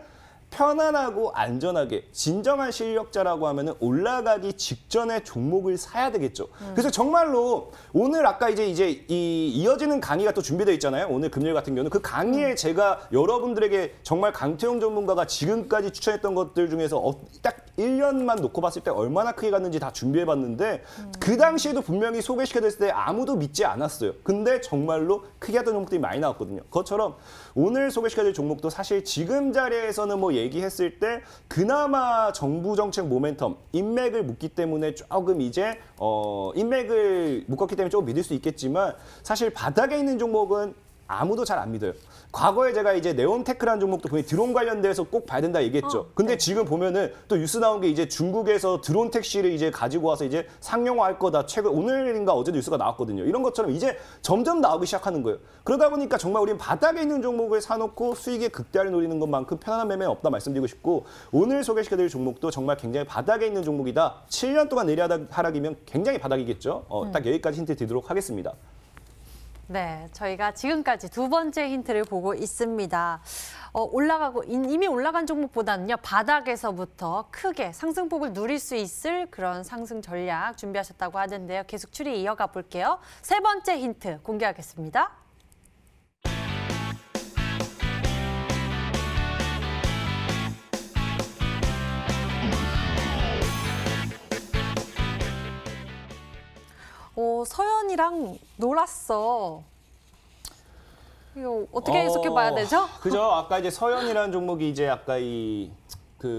편안하고 안전하게 진정한 실력자라고 하면은 올라가기 직전에 종목을 사야 되겠죠. 그래서 정말로 오늘 아까 이제 이어지는 강의가 또 준비되어 있잖아요. 오늘 금요일 같은 경우는 그 강의에 제가 여러분들에게 정말 강태용 전문가가 지금까지 추천했던 것들 중에서 딱 1년만 놓고 봤을 때 얼마나 크게 갔는지 다 준비해봤는데 그 당시에도 분명히 소개시켜드렸을 때 아무도 믿지 않았어요. 근데 정말로 크게 했던 종목들이 많이 나왔거든요. 그것처럼 오늘 소개시켜드릴 종목도 사실 지금 자리에서는 뭐 얘기했을 때 그나마 정부 정책 모멘텀, 인맥을 묶기 때문에 조금 이제 인맥을 묶었기 때문에 조금 믿을 수 있겠지만 사실 바닥에 있는 종목은 아무도 잘 안 믿어요. 과거에 제가 이제 네온테크라는 종목도 분명히 드론 관련돼서 꼭 봐야 된다 얘기했죠. 근데 지금 보면은 또 뉴스 나온 게 이제 중국에서 드론 택시를 이제 가지고 와서 이제 상용화할 거다. 최근 오늘인가 어제도 뉴스가 나왔거든요. 이런 것처럼 이제 점점 나오기 시작하는 거예요. 그러다 보니까 정말 우리는 바닥에 있는 종목을 사놓고 수익의 극대화를 노리는 것만큼 편안한 매매는 없다 말씀드리고 싶고, 오늘 소개시켜드릴 종목도 정말 굉장히 바닥에 있는 종목이다. 7년 동안 하락이면 굉장히 바닥이겠죠. 딱 여기까지 힌트 드리도록 하겠습니다. 네, 저희가 지금까지 두 번째 힌트를 보고 있습니다. 올라가고 이미 올라간 종목보다는요, 바닥에서부터 크게 상승폭을 누릴 수 있을 그런 상승 전략 준비하셨다고 하는데요. 계속 추리 이어가 볼게요. 세 번째 힌트 공개하겠습니다. 서연이랑 놀았어. 이거 어떻게 해석해 봐야 되죠? 그죠. 아까 이제 서연이라는 종목이 이제 아까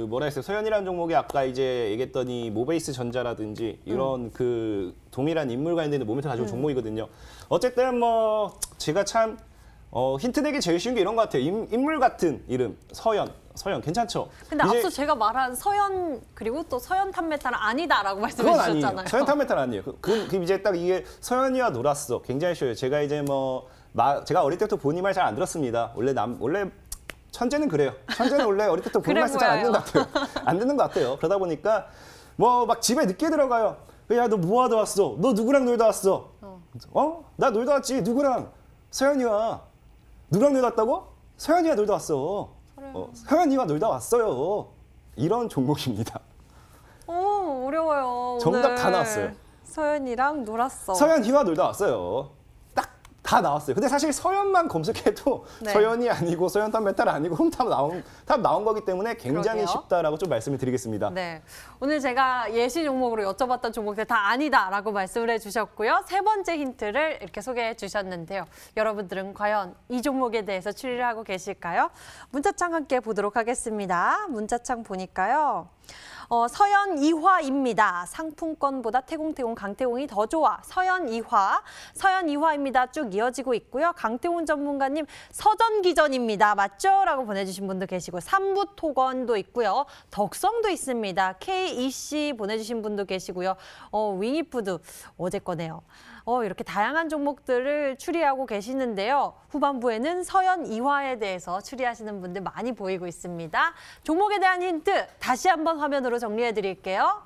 뭐라 했어요? 서연이라는 종목이 아까 이제 얘기했더니 모베이스 전자라든지 이런 그 동일한 인물 관련된 모멘트 가지고 종목이거든요. 어쨌든 뭐 제가 참 힌트 내기 제일 쉬운 게 이런 것 같아요. 인물 같은 이름 서연 괜찮죠? 근데 앞서 제가 말한 서연 그리고 또 서연 탐메탈은 아니다라고 말씀해 주셨잖아요. 아니에요. 서연 탐메탈 아니에요. 그 이제 딱 이게 서연이와 놀았어. 굉장히 쉬워요. 제가 이제 제가 어릴 때부터 본인 말 잘 안 들었습니다. 원래 천재는 그래요. 천재는 원래 어릴 때부터 본인 말씀 잘 안 듣는 것 같아요. 안 듣는 것 같아요. 그러다 보니까 막 집에 늦게 들어가요. 야, 너 뭐 하다 왔어? 너 누구랑 놀다 왔어? 나 놀다 왔지. 누구랑? 서연이와. 누구랑 놀다 왔다고? 서연이와 놀다 왔어. 서연이와 놀다 왔어요. 이런 종목입니다. 어려워요. 정답 다 나왔어요. 서연이랑 놀았어. 서연이와 놀다 왔어요. 딱 다 나왔어요. 근데 사실 서연만 검색해도 네. 서연이 아니고 서연탄 메탈 아니고 답 나온 거기 때문에 굉장히 그러게요. 쉽다라고 좀 말씀을 드리겠습니다. 네, 오늘 제가 예시 종목으로 여쭤봤던 종목들 다 아니다라고 말씀을 해주셨고요. 세 번째 힌트를 이렇게 소개해 주셨는데요. 여러분들은 과연 이 종목에 대해서 추리를 하고 계실까요? 문자창 함께 보도록 하겠습니다. 문자창 보니까요. 서연 이화입니다. 상품권보다 태공, 강태공이 더 좋아. 서연 이화입니다. 쭉 이어지고 있고요. 강태공 전문가님 서전기전입니다. 맞죠? 라고 보내주신 분도 계시고 삼부토건도 있고요. 덕성도 있습니다. KEC 보내주신 분도 계시고요. 윙이푸드 어제 거네요. 이렇게 다양한 종목들을 추리하고 계시는데요. 후반부에는 서연 이화에 대해서 추리하시는 분들 많이 보이고 있습니다. 종목에 대한 힌트 다시 한번 화면으로 정리해 드릴게요.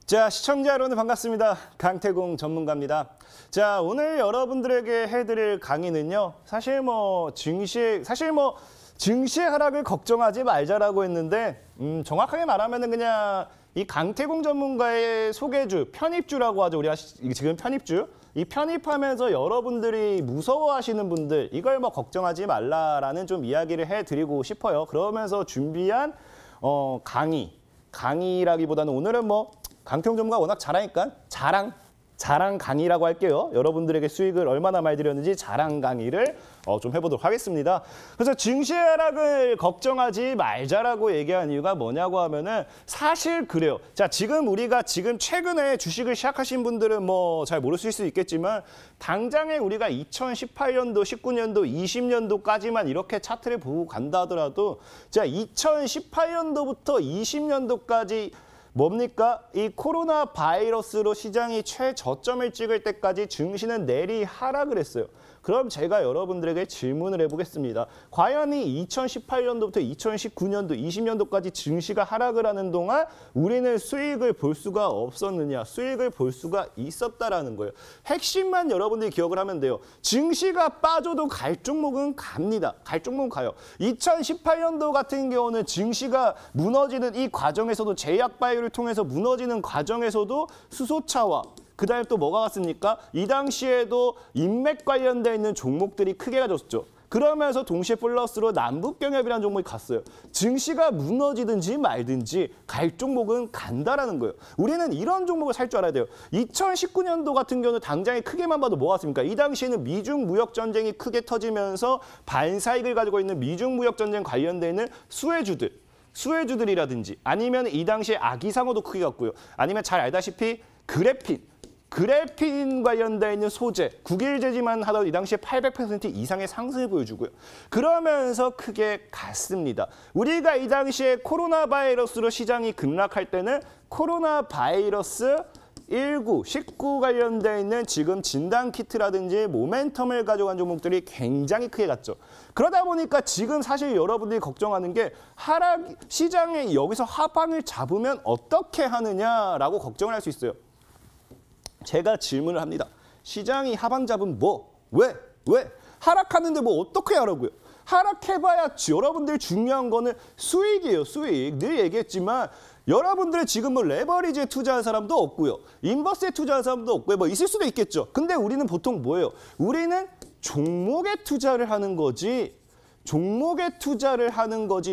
자, 시청자 여러분 반갑습니다. 강태공 전문가입니다. 자, 오늘 여러분들에게 해드릴 강의는요. 사실 증시의 하락을 걱정하지 말자라고 했는데 정확하게 말하면은 그냥 이 강태공 전문가의 소개주, 편입주라고 하죠. 우리가 지금 편입주. 이 편입하면서 여러분들이 무서워하시는 분들 이걸 뭐 걱정하지 말라라는 좀 이야기를 해드리고 싶어요. 그러면서 준비한 강의라기보다는 오늘은 뭐 강태공 전문가가 워낙 잘하니까 자랑 강의라고 할게요. 여러분들에게 수익을 얼마나 많이 드렸는지 자랑 강의를 좀 해보도록 하겠습니다. 그래서 증시 하락을 걱정하지 말자라고 얘기한 이유가 뭐냐고 하면은 사실 그래요. 자, 우리가 최근에 주식을 시작하신 분들은 뭐 잘 모르실 수 있겠지만 당장에 우리가 2018년도, 19년도, 20년도까지만 이렇게 차트를 보고 간다 하더라도 자, 2018년도부터 20년도까지 뭡니까? 이 코로나 바이러스로 시장이 최저점을 찍을 때까지 증시는 내리 하락을 했어요. 그럼 제가 여러분들에게 질문을 해보겠습니다. 과연 이 2018년도부터 2019년도, 20년도까지 증시가 하락을 하는 동안 우리는 수익을 볼 수가 없었느냐? 수익을 볼 수가 있었다라는 거예요. 핵심만 여러분들이 기억을 하면 돼요. 증시가 빠져도 갈 종목은 갑니다. 갈 종목은 가요. 2018년도 같은 경우는 증시가 무너지는 이 과정에서도 제약 바이오를 통해서 무너지는 과정에서도 수소차와 그다음에 또 뭐가 갔습니까? 이 당시에도 인맥 관련돼 있는 종목들이 크게 가졌죠. 그러면서 동시에 플러스로 남북경협이라는 종목이 갔어요. 증시가 무너지든지 말든지 갈 종목은 간다라는 거예요. 우리는 이런 종목을 살 줄 알아야 돼요. 2019년도 같은 경우는 당장에 크게만 봐도 뭐가 왔습니까? 이 당시에는 미중 무역 전쟁이 크게 터지면서 반사익을 가지고 있는 미중 무역 전쟁 관련돼 있는 수혜주들이라든지 아니면 이 당시에 아기상어도 크게 갔고요. 아니면 잘 알다시피 그래핀 관련돼 있는 소재, 국일제지만 하더라도 이 당시에 800% 이상의 상승을 보여주고요. 그러면서 크게 갔습니다. 우리가 이 당시에 코로나 바이러스로 시장이 급락할 때는 코로나 바이러스 19 관련돼 있는 지금 진단키트라든지 모멘텀을 가져간 종목들이 굉장히 크게 갔죠. 그러다 보니까 지금 사실 여러분들이 걱정하는 게 시장에 여기서 하방을 잡으면 어떻게 하느냐라고 걱정을 할 수 있어요. 제가 질문을 합니다. 시장이 하방 잡으면 뭐? 왜? 하락하는데 뭐 어떻게 하라고요? 하락해봐야 여러분들 중요한 거는 수익이에요, 수익. 늘 얘기했지만 여러분들은 지금 뭐 레버리지에 투자한 사람도 없고요. 인버스에 투자한 사람도 없고요. 뭐 있을 수도 있겠죠. 근데 우리는 보통 뭐예요? 우리는 종목에 투자를 하는 거지.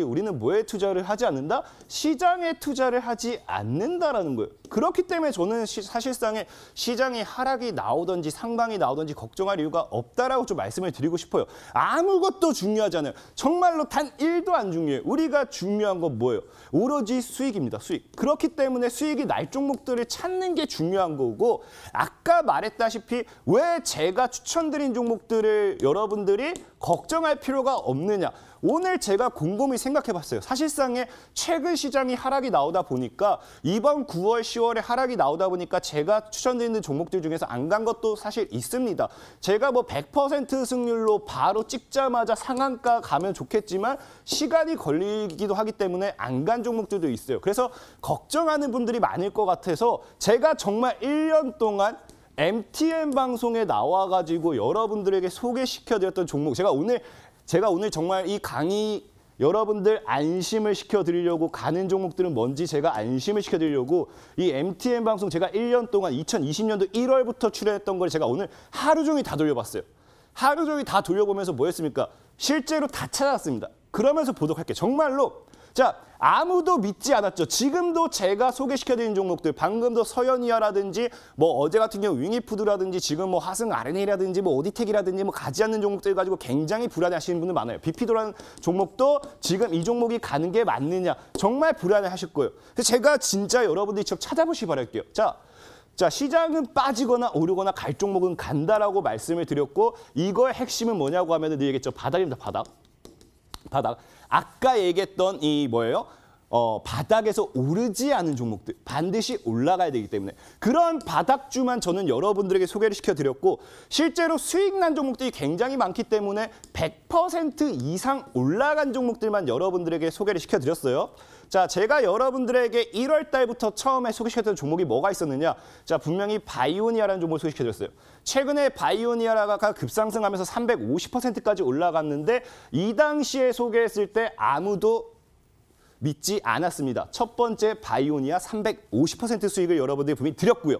우리는 뭐에 투자를 하지 않는다? 시장에 투자를 하지 않는다라는 거예요. 그렇기 때문에 저는 사실상의 시장이 하락이 나오든지 상방이 나오든지 걱정할 이유가 없다라고 좀 말씀을 드리고 싶어요. 아무것도 중요하지 않아요. 정말로 단 1도 안 중요해요. 우리가 중요한 건 뭐예요? 오로지 수익입니다. 수익. 그렇기 때문에 수익이 날 종목들을 찾는 게 중요한 거고 아까 말했다시피 왜 제가 추천드린 종목들을 여러분들이 걱정할 필요가 없느냐. 오늘 제가 곰곰이 생각해봤어요. 사실상의 최근 시장이 하락이 나오다 보니까 이번 9월, 10월에 하락이 나오다 보니까 제가 추천드리는 종목들 중에서 안 간 것도 사실 있습니다. 제가 뭐 100% 승률로 바로 찍자마자 상한가 가면 좋겠지만 시간이 걸리기도 하기 때문에 안 간 종목들도 있어요. 그래서 걱정하는 분들이 많을 것 같아서 제가 정말 1년 동안 MTN 방송에 나와가지고 여러분들에게 소개시켜드렸던 종목 제가 오늘 정말 이 강의 여러분들 안심을 시켜드리려고 가는 종목들은 뭔지 제가 안심을 시켜드리려고 이 MTN 방송 제가 1년 동안 2020년도 1월부터 출연했던 걸 제가 오늘 하루 종일 다 돌려봤어요. 하루 종일 다 돌려보면서 뭐 했습니까? 실제로 다 찾아왔습니다. 그러면서 보도록 할게요. 정말로 자 아무도 믿지 않았죠. 지금도 제가 소개시켜드린 종목들 방금도 서현이아라든지 뭐 어제 같은 경우 윙이푸드라든지 지금 뭐 하승 RNA라든지 뭐 오디텍이라든지 뭐 가지 않는 종목들 가지고 굉장히 불안해하시는 분들 많아요. 비피도라는 종목도 지금 이 종목이 가는 게 맞느냐 정말 불안해하실 거예요. 그래서 제가 진짜 여러분들이 직접 찾아보시기 바랄게요. 자, 시장은 빠지거나 오르거나 갈 종목은 간다라고 말씀을 드렸고 이거의 핵심은 뭐냐고 하면 늘 얘기했죠. 바닥입니다. 바닥. 아까 얘기했던 이 뭐예요? 바닥에서 오르지 않은 종목들 반드시 올라가야 되기 때문에 그런 바닥주만 저는 여러분들에게 소개를 시켜드렸고 실제로 수익 난 종목들이 굉장히 많기 때문에 100% 이상 올라간 종목들만 여러분들에게 소개를 시켜드렸어요. 자, 제가 여러분들에게 1월 달부터 처음에 소개시켰던 종목이 뭐가 있었느냐? 자, 분명히 바이오니아라는 종목을 소개시켜드렸어요. 최근에 바이오니아가 급상승하면서 350%까지 올라갔는데 이 당시에 소개했을 때 아무도 믿지 않았습니다. 첫 번째 바이오니아 350% 수익을 여러분들이 분명히 드렸고요.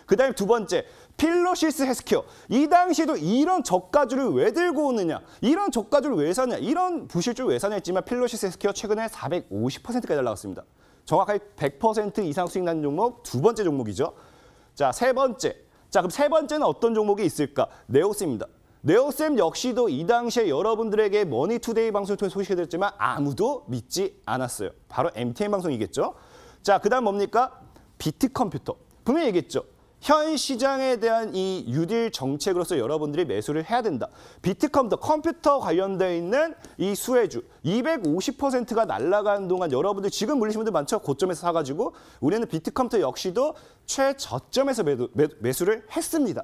그다음에 두 번째 필로시스 헬스케어. 이 당시에도 이런 저가주를 왜 들고 오느냐, 이런 저가주를 왜 사냐, 이런 부실주를 왜 사냐 했지만 필로시스 헬스케어 최근에 450%까지 올라갔습니다. 정확하게 100% 이상 수익 난 종목 두 번째 종목이죠. 자, 세 번째. 자, 그럼 세 번째는 어떤 종목이 있을까? 네오스입니다. 네오셈 역시도 이 당시에 여러분들에게 머니투데이 방송을 통해 소개해드렸지만 아무도 믿지 않았어요. 바로 MTN 방송이겠죠. 자, 그다음 뭡니까? 비트컴퓨터. 분명히 얘기했죠. 현 시장에 대한 이 뉴딜 정책으로서 여러분들이 매수를 해야 된다. 비트컴퓨터, 컴퓨터 관련되어 있는 이 수혜주 250%가 날아가는 동안 여러분들 지금 물리신 분들 많죠? 고점에서 사가지고 우리는 비트컴퓨터 역시도 최저점에서 매수를 했습니다.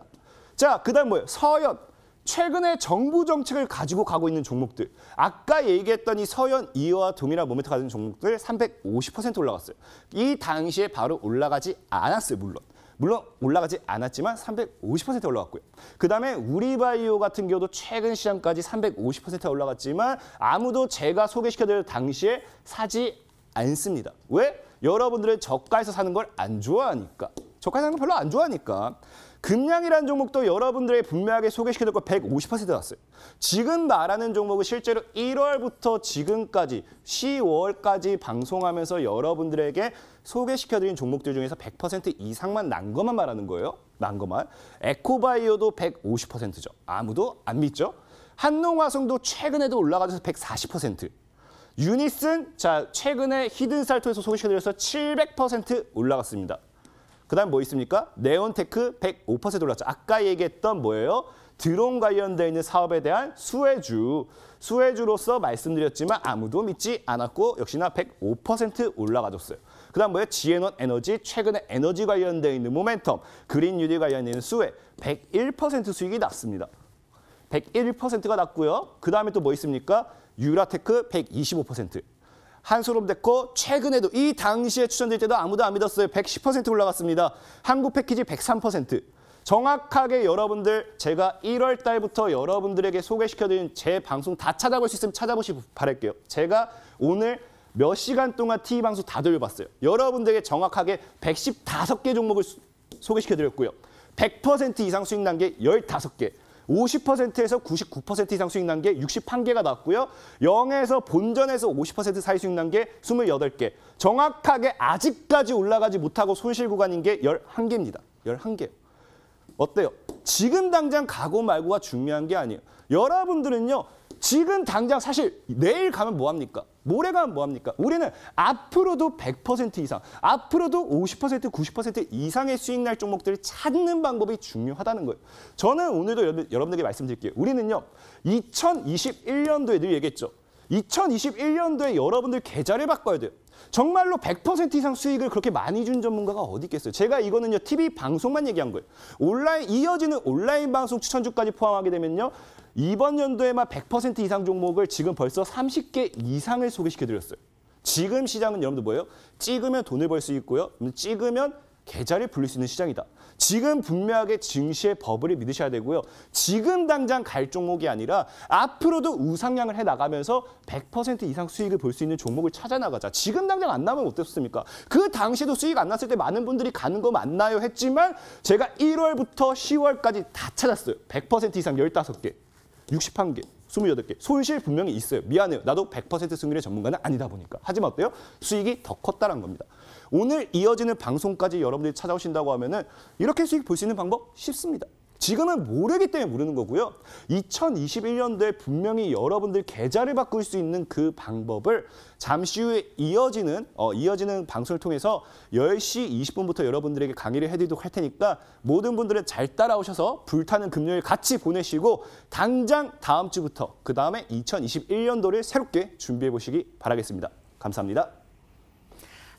자, 그다음 뭐예요? 서현. 최근에 정부 정책을 가지고 가고 있는 종목들. 아까 얘기했던 이 서현 이어와 동일한 모멘트 가진 종목들 350% 올라갔어요. 이 당시에 바로 올라가지 않았어요, 물론 올라가지 않았지만 350% 올라갔고요. 그다음에 우리바이오 같은 경우도 최근 시장까지 350% 올라갔지만 아무도 제가 소개시켜드릴 당시에 사지 않습니다. 왜? 여러분들은 저가에서 사는 걸 안 좋아하니까. 저가에서 사는 걸 별로 안 좋아하니까. 금양이라는 종목도 여러분들에게 분명하게 소개시켜드릴 거 150% 났어요. 지금 말하는 종목은 실제로 1월부터 지금까지 10월까지 방송하면서 여러분들에게 소개시켜드린 종목들 중에서 100% 이상만 난 것만 말하는 거예요. 난 것만. 에코바이오도 150%죠. 아무도 안 믿죠. 한농화성도 최근에도 올라가서 140%. 유니슨, 자, 최근에 히든살토에서 소개시켜드려서 700% 올라갔습니다. 그다음 뭐 있습니까? 네온테크 105% 올랐죠. 아까 얘기했던 뭐예요? 드론 관련되어 있는 사업에 대한 수혜주로서 말씀드렸지만 아무도 믿지 않았고 역시나 105% 올라가줬어요. 그다음 뭐예요? 지에논 에너지, 최근에 에너지 관련되어 있는 모멘텀, 그린 뉴딜 관련되어 있는 수혜 101% 수익이 났습니다. 101%가 났고요. 그다음에 또 뭐 있습니까? 유라테크 125%. 한솔홈데코 최근에도 이 당시에 추천드릴 때도 아무도 안 믿었어요. 110% 올라갔습니다. 한국패키지 103%. 정확하게 여러분들 제가 1월 달부터 여러분들에게 소개시켜드린 제 방송 다 찾아볼 수 있으면 찾아보시기 바랄게요. 제가 오늘 몇 시간 동안 TV 방송 다 돌려봤어요. 여러분들에게 정확하게 115개 종목을 소개시켜드렸고요. 100% 이상 수익 난 게 15개. 50%에서 99% 이상 수익 난 게 61개가 났고요. 0에서 본전에서 50% 사이 수익 난 게 28개. 정확하게 아직까지 올라가지 못하고 손실 구간인 게 11개입니다. 11개요. 어때요? 지금 당장 가고 말고가 중요한 게 아니에요. 여러분들은요. 지금 당장 사실 내일 가면 뭐합니까? 모레 가면 뭐합니까? 우리는 앞으로도 100% 이상, 앞으로도 50%, 90% 이상의 수익 날 종목들을 찾는 방법이 중요하다는 거예요. 저는 오늘도 여러분들에게 말씀드릴게요. 우리는요. 2021년도에 늘 얘기했죠. 2021년도에 여러분들 계좌를 바꿔야 돼요. 정말로 100% 이상 수익을 그렇게 많이 준 전문가가 어디 있겠어요. 제가 이거는요. TV 방송만 얘기한 거예요. 이어지는 온라인 방송 추천주까지 포함하게 되면요. 이번 연도에만 100% 이상 종목을 지금 벌써 30개 이상을 소개시켜드렸어요. 지금 시장은 여러분들 뭐예요? 찍으면 돈을 벌 수 있고요. 찍으면 계좌를 불릴 수 있는 시장이다. 지금 분명하게 증시의 버블을 믿으셔야 되고요. 지금 당장 갈 종목이 아니라 앞으로도 우상향을 해나가면서 100% 이상 수익을 볼 수 있는 종목을 찾아나가자. 지금 당장 안 나면 어땠습니까? 그 당시에도 수익 안 났을 때 많은 분들이 가는 거 맞나요? 했지만 제가 1월부터 10월까지 다 찾았어요. 100% 이상 15개. 61개, 28개. 손실 분명히 있어요. 미안해요. 나도 100% 승률의 전문가는 아니다 보니까. 하지만 어때요? 수익이 더 컸다는 겁니다. 오늘 이어지는 방송까지 여러분들이 찾아오신다고 하면은 이렇게 수익 볼 수 있는 방법 쉽습니다. 지금은 모르기 때문에 모르는 거고요. 2021년도에 분명히 여러분들 계좌를 바꿀 수 있는 그 방법을 잠시 후에 이어지는 방송을 통해서 10시 20분부터 여러분들에게 강의를 해드리도록 할 테니까 모든 분들은 잘 따라오셔서 불타는 금요일 같이 보내시고 당장 다음 주부터 그 다음에 2021년도를 새롭게 준비해 보시기 바라겠습니다. 감사합니다.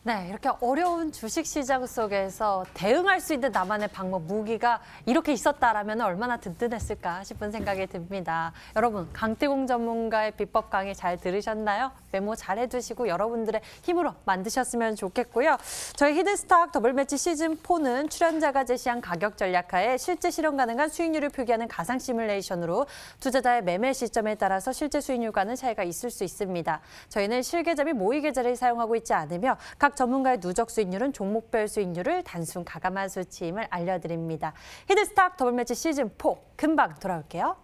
네, 이렇게 어려운 주식시장 속에서 대응할 수 있는 나만의 방법, 무기가 이렇게 있었다라면 얼마나 든든했을까 싶은 생각이 듭니다. 여러분, 강태공 전문가의 비법 강의 잘 들으셨나요? 메모 잘 해두시고 여러분들의 힘으로 만드셨으면 좋겠고요. 저희 히든스탁 더블매치 시즌4는 출연자가 제시한 가격 전략하에 실제 실현 가능한 수익률을 표기하는 가상 시뮬레이션으로 투자자의 매매 시점에 따라서 실제 수익률과는 차이가 있을 수 있습니다. 저희는 실계좌 및 모의 계좌를 사용하고 있지 않으며 각 전문가의 누적 수익률은 종목별 수익률을 단순 가감한 수치임을 알려드립니다. 히든스탁 더블매치 시즌4 금방 돌아올게요.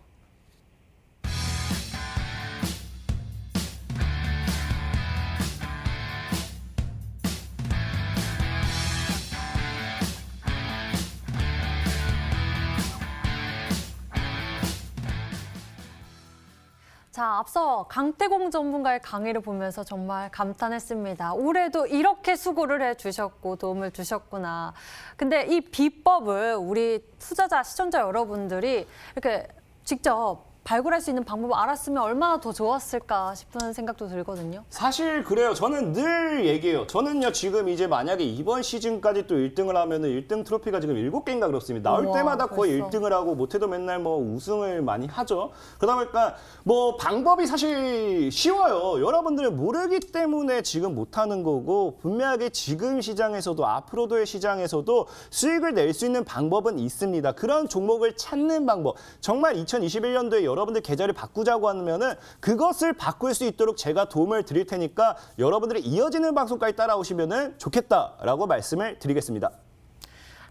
자, 앞서 강태공 전문가의 강의를 보면서 정말 감탄했습니다. 올해도 이렇게 수고를 해주셨고 도움을 주셨구나. 근데 이 비법을 우리 투자자, 시청자 여러분들이 이렇게 직접 발굴할 수 있는 방법을 알았으면 얼마나 더 좋았을까 싶은 생각도 들거든요. 사실 그래요. 저는 늘 얘기해요. 저는요, 지금 이제 만약에 이번 시즌까지 또 1등을 하면은 1등 트로피가 지금 7개인가 그렇습니다. 나올 우와, 때마다 거의 벌써. 1등을 하고 못해도 맨날 뭐 우승을 많이 하죠. 그러다 보니까 뭐 방법이 사실 쉬워요. 여러분들은 모르기 때문에 지금 못하는 거고, 분명하게 지금 시장에서도 앞으로도의 시장에서도 수익을 낼 수 있는 방법은 있습니다. 그런 종목을 찾는 방법. 정말 2021년도에 여러분들 계좌를 바꾸자고 하면은 그것을 바꿀 수 있도록 제가 도움을 드릴 테니까 여러분들이 이어지는 방송까지 따라오시면은 좋겠다라고 말씀을 드리겠습니다.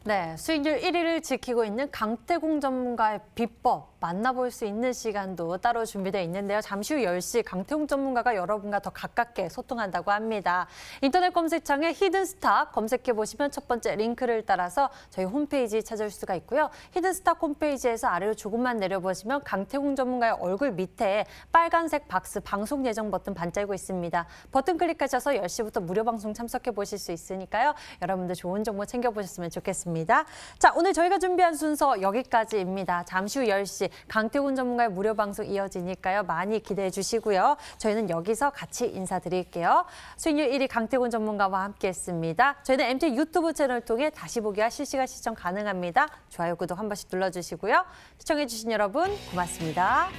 네, 수익률 1위를 지키고 있는 강태공 전문가의 비법 만나볼 수 있는 시간도 따로 준비되어 있는데요. 잠시 후 10시 강태공 전문가가 여러분과 더 가깝게 소통한다고 합니다. 인터넷 검색창에 히든스탁 검색해보시면 첫 번째 링크를 따라서 저희 홈페이지 찾을 수가 있고요. 히든스탁 홈페이지에서 아래로 조금만 내려보시면 강태공 전문가의 얼굴 밑에 빨간색 박스 방송 예정 버튼 반짝이고 있습니다. 버튼 클릭하셔서 10시부터 무료 방송 참석해보실 수 있으니까요. 여러분들 좋은 정보 챙겨보셨으면 좋겠습니다. 자, 오늘 저희가 준비한 순서 여기까지입니다. 잠시 후 10시 강태공 전문가의 무료 방송 이어지니까요. 많이 기대해 주시고요. 저희는 여기서 같이 인사드릴게요. 수익률 1위 강태공 전문가와 함께했습니다. 저희는 MT 유튜브 채널을 통해 다시 보기와 실시간 시청 가능합니다. 좋아요, 구독 한 번씩 눌러주시고요. 시청해 주신 여러분 고맙습니다.